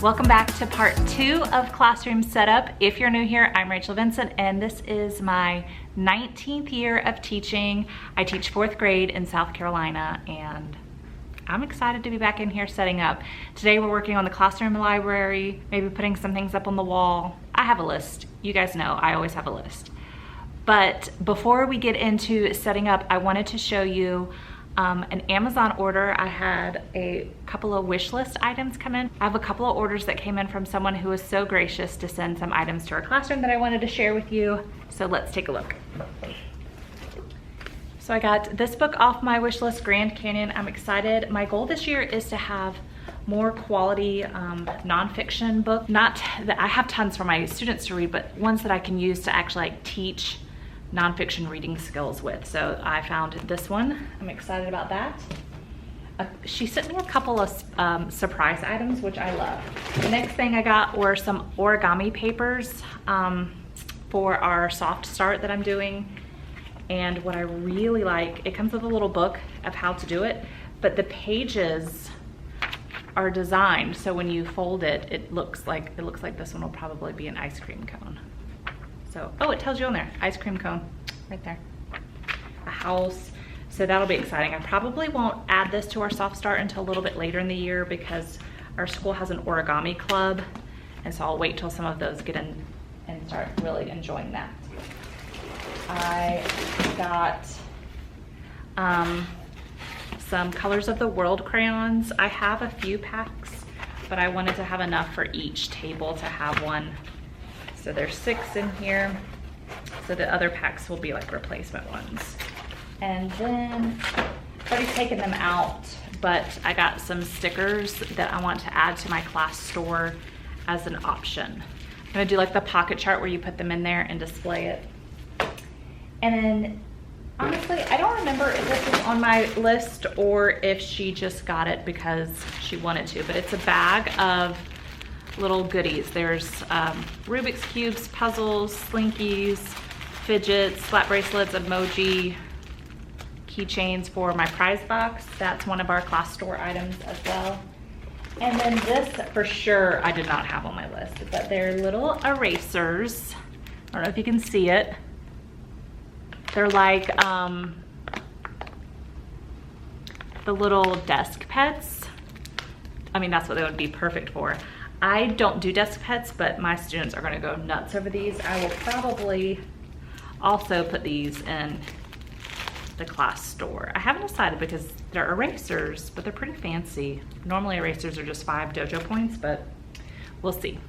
Welcome back to part 2 of Classroom Setup. If you're new here, I'm Rachel Vincent, and this is my 19th year of teaching. I teach 4th grade in South Carolina, and I'm excited to be back in here setting up. Today we're working on the classroom library, maybe putting some things up on the wall. I have a list. You guys know I always have a list. But before we get into setting up, I wanted to show you an Amazon order. I had a couple of wish list items come in. I have a couple of orders that came in from someone who was so gracious to send some items to our classroom that I wanted to share with you. So let's take a look. So I got this book off my wish list, Grand Canyon. I'm excited. My goal this year is to have more quality nonfiction book. Not that I have tons for my students to read, but ones that I can use to actually teach nonfiction reading skills with. So I found this one. I'm excited about that. She sent me a couple of surprise items, which I love. The next thing I got were some origami papers for our soft start that I'm doing. And what I really like, it comes with a little book of how to do it, but the pages are designed so when you fold it, it looks like this one will probably be an ice cream cone. So, oh, it tells you on there, ice cream cone, right there. A house, so that'll be exciting. I probably won't add this to our soft start until a little bit later in the year because our school has an origami club, and so I'll wait till some of those get in and start really enjoying that. I got some Colors of the World crayons. I have a few packs, but I wanted to have enough for each table to have one. So there's 6 in here. So the other packs will be like replacement ones. And then I've already taken them out, but I got some stickers that I want to add to my class store as an option. I'm gonna do like the pocket chart where you put them in there and display it. And then honestly, I don't remember if this was on my list or if she just got it because she wanted to, but it's a bag of little goodies. There's Rubik's Cubes, puzzles, slinkies, fidgets, flat bracelets, emoji, keychains for my prize box. That's one of our class store items as well. And then this, for sure, I did not have on my list, but they're little erasers. I don't know if you can see it. They're like the little desk pets. I mean, that's what they would be perfect for. I don't do desk pets, but my students are gonna go nuts over these. I will probably also put these in the class store. I haven't decided because they're erasers, but they're pretty fancy. Normally erasers are just 5 dojo points, but we'll see.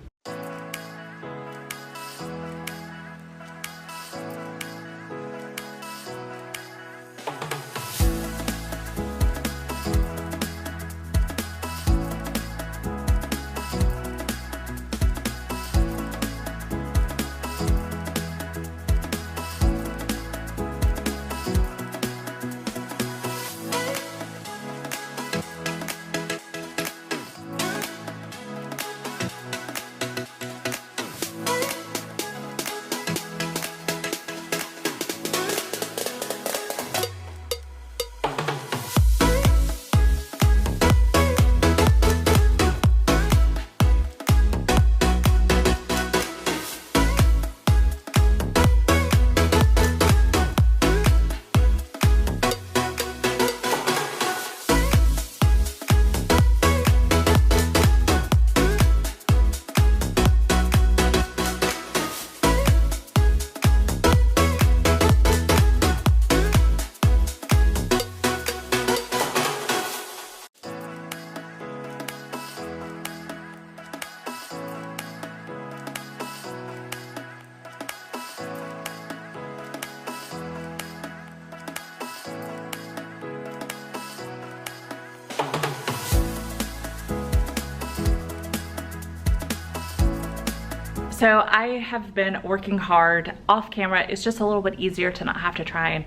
So I have been working hard off camera. It's just a little bit easier to not have to try and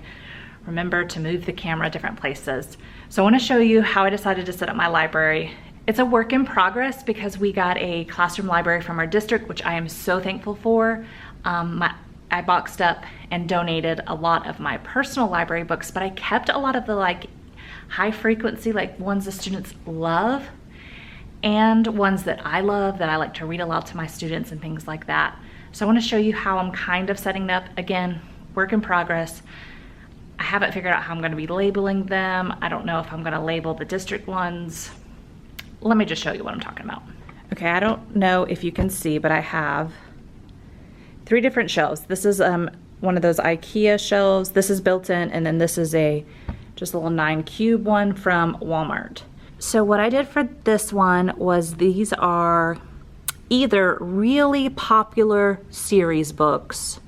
remember to move the camera different places. So I want to show you how I decided to set up my library. It's a work in progress because we got a classroom library from our district, which I am so thankful for. I boxed up and donated a lot of my personal library books, but I kept a lot of the high frequency, ones the students love. and ones that I love that I like to read aloud to my students and things like that. So I want to show you how I'm kind of setting it up. Again, work in progress. I haven't figured out how I'm going to be labeling them. I don't know if I'm going to label the district ones. Let me just show you what I'm talking about. Okay, I don't know if you can see, but I have 3 different shelves. This is one of those IKEA shelves. This is built in, and then this is just a little 9 cube one from Walmart. So what I did for this one was these are either really popular series books,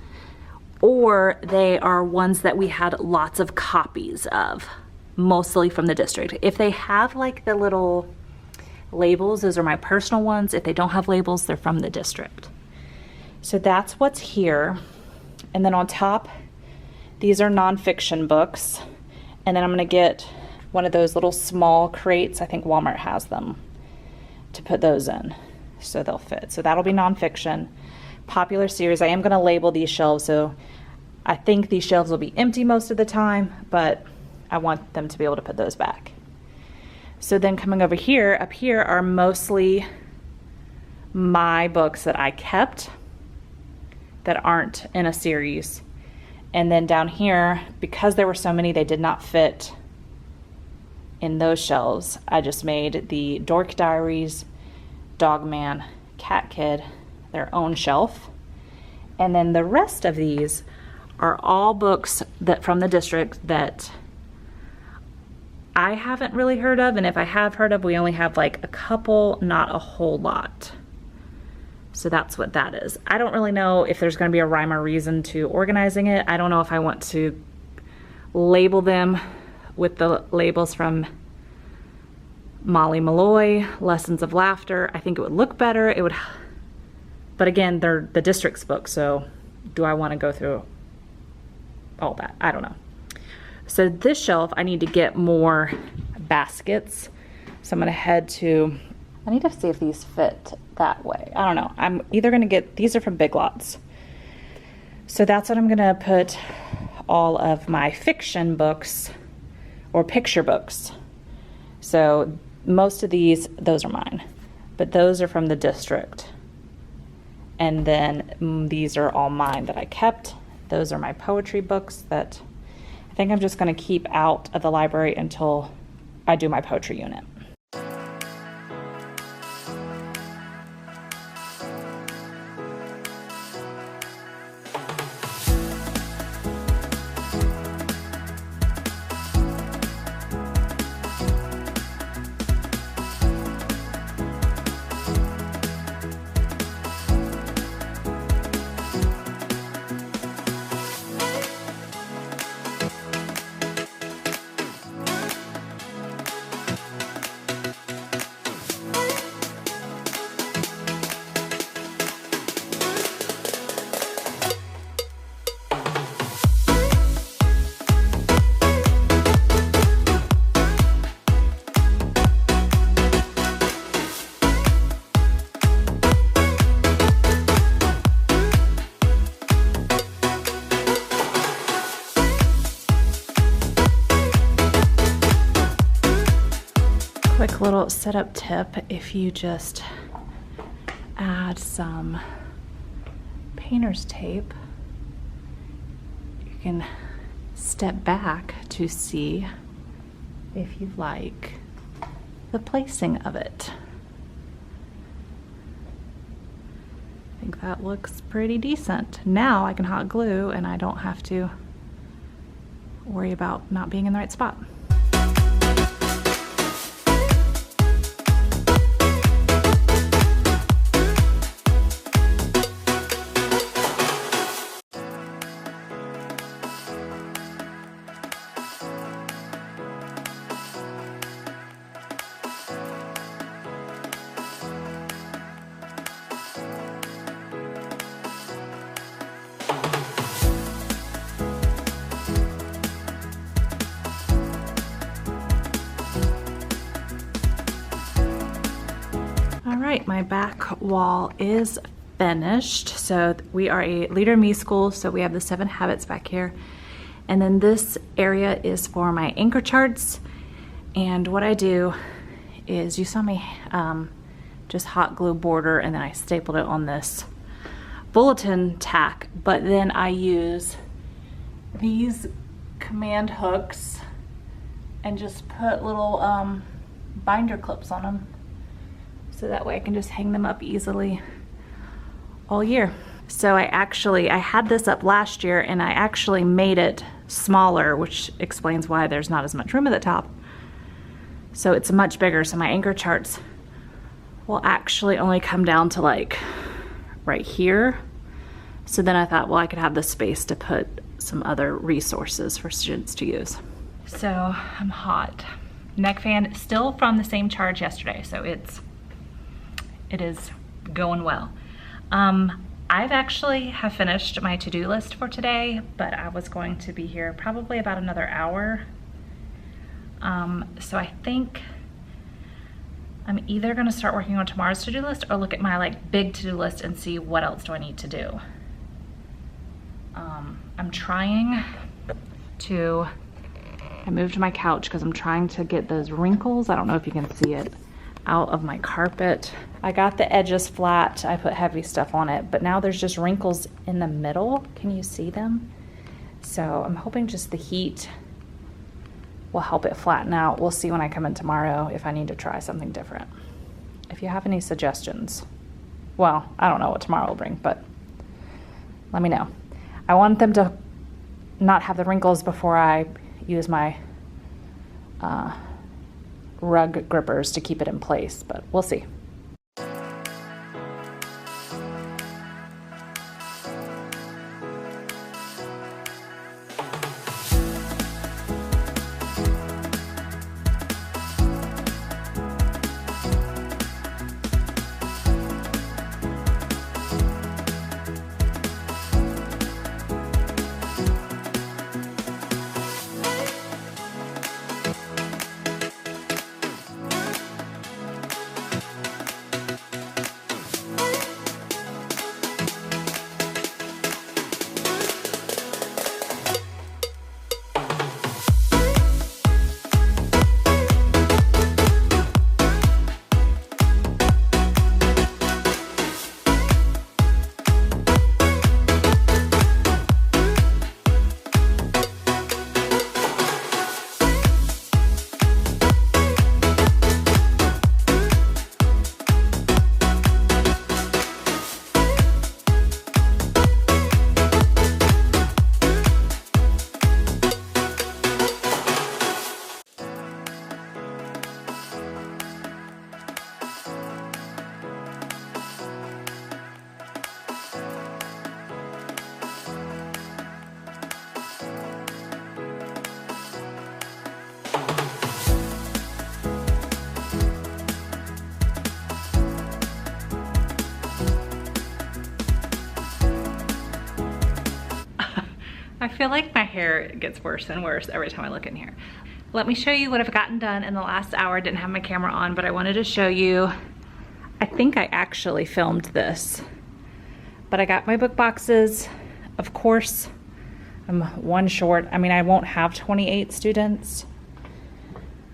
or they are ones that we had lots of copies of, mostly from the district. If they have like the little labels, those are my personal ones. If they don't have labels, they're from the district. So that's what's here. And then on top, these are nonfiction books. And then I'm gonna get one of those little small crates, I think Walmart has them, to put those in so they'll fit. So that'll be nonfiction. Popular series, I am gonna label these shelves, so I think these shelves will be empty most of the time, but I want them to be able to put those back. So then coming over here, up here are mostly my books that I kept that aren't in a series. And then down here, because there were so many, they did not fit in those shelves. I just made the Dork Diaries, Dogman, Cat Kid their own shelf. And then the rest of these are all books that from the district that I haven't really heard of, and if I have heard of, we only have like a couple, not a whole lot. So that's what that is. I don't really know if there's going to be a rhyme or reason to organizing it. I don't know if I want to label them with the labels from Molly Malloy, Lessons of Laughter. I think it would look better. It would, but again, they're the district's books, so do I want to go through all that? I don't know. So this shelf, I need to get more baskets. So I'm gonna head to, I need to see if these fit that way. I don't know. I'm either gonna get, these are from Big Lots. So that's what I'm gonna put all of my fiction books or picture books. So most of these, those are mine, but those are from the district. And then these are all mine that I kept. Those are my poetry books that I think I'm just going to keep out of the library until I do my poetry unit. Quick little setup tip, if you just add some painter's tape, you can step back to see if you like the placing of it. I think that looks pretty decent. Now I can hot glue and I don't have to worry about not being in the right spot. All right, my back wall is finished. So we are a Leader in Me school, so we have the 7 habits back here. And then this area is for my anchor charts. And what I do is, you saw me just hot glue border, and then I stapled it on this bulletin tack. But then I use these command hooks and just put little binder clips on them, so that way I can just hang them up easily all year. So I had this up last year, and I actually made it smaller, which explains why there's not as much room at the top. So it's much bigger, so my anchor charts will actually only come down to like right here. So then I thought, well, I could have the space to put some other resources for students to use. So I'm hot. Neck fan still from the same charge yesterday, so it is going well. I've actually have finished my to-do list for today, but I was going to be here probably about another hour. So I think I'm either gonna start working on tomorrow's to-do list or look at my like big to-do list and see what else do I need to do. I'm trying to, I moved my couch because I'm trying to get those wrinkles, I don't know if you can see it, out of my carpet. I got the edges flat, I put heavy stuff on it, but now there's just wrinkles in the middle. Can you see them? So I'm hoping just the heat will help it flatten out. We'll see when I come in tomorrow if I need to try something different. If you have any suggestions, well, I don't know what tomorrow will bring, but let me know. I want them to not have the wrinkles before I use my rug grippers to keep it in place, but we'll see. I feel like my hair gets worse and worse every time I look in here. Let me show you what I've gotten done in the last hour. I didn't have my camera on, but I wanted to show you, I think I actually filmed this, but I got my book boxes. Of course, I'm one short. I mean, I won't have 28 students,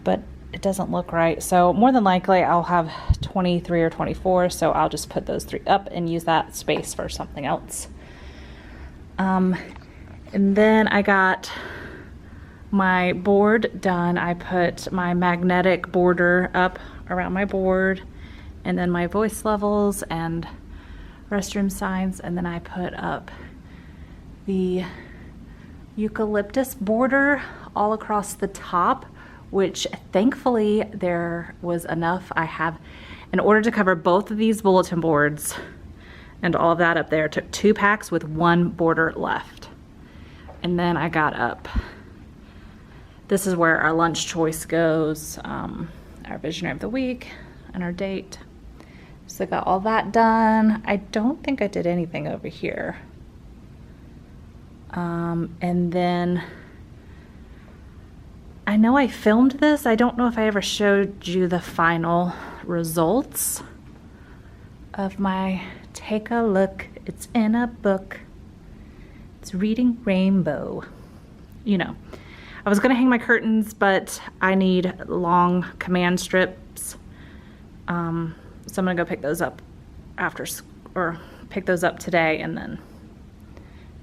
but it doesn't look right. So more than likely I'll have 23 or 24. So I'll just put those 3 up and use that space for something else. And then I got my board done. I put my magnetic border up around my board, and then my voice levels and restroom signs, and then I put up the eucalyptus border all across the top, which thankfully there was enough. I have, in order to cover both of these bulletin boards and all of that up there, took 2 packs with 1 border left. And then I got up, this is where our lunch choice goes, our visionary of the week and our date. So I got all that done. I don't think I did anything over here. And then I know I filmed this. I don't know if I ever showed you the final results of my take a look. It's in a book. It's Reading Rainbow. You know, I was gonna hang my curtains, but I need long command strips. So I'm gonna go pick those up or pick those up today and then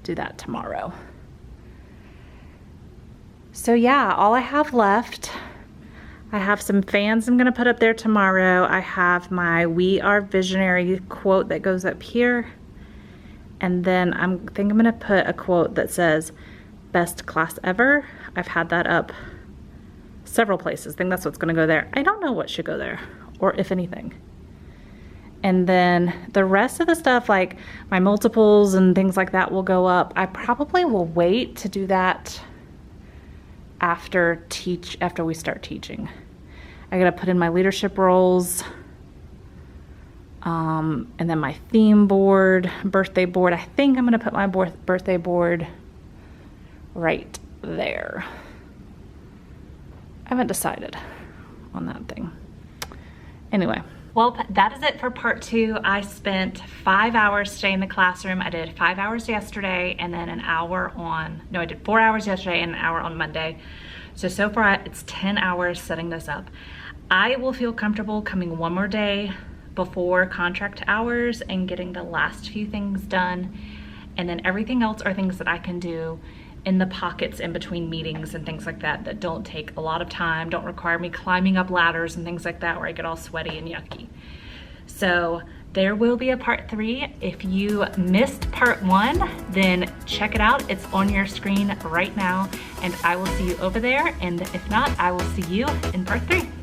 do that tomorrow. So yeah, all I have left, I have some fans I'm gonna put up there tomorrow. I have my "We Are Visionary" quote that goes up here. And then I think I'm gonna put a quote that says, "Best class ever." I've had that up several places. I think that's what's gonna go there. I don't know what should go there, or if anything. And then the rest of the stuff, like my multiples and things like that, will go up. I probably will wait to do that after we start teaching. I gotta put in my leadership roles, and then my theme board, birthday board. I think I'm gonna put my birthday board right there. I haven't decided on that thing. Anyway. Well, that is it for part 2. I spent 5 hours today in the classroom. I did 5 hours yesterday and then I did 4 hours yesterday and an hour on Monday. So far it's 10 hours setting this up. I will feel comfortable coming one more day before contract hours and getting the last few things done. And then everything else are things that I can do in the pockets in between meetings and things like that that don't take a lot of time, don't require me climbing up ladders and things like that where I get all sweaty and yucky. So there will be a part 3. If you missed part 1, then check it out. It's on your screen right now, and I will see you over there. And if not, I will see you in part 3.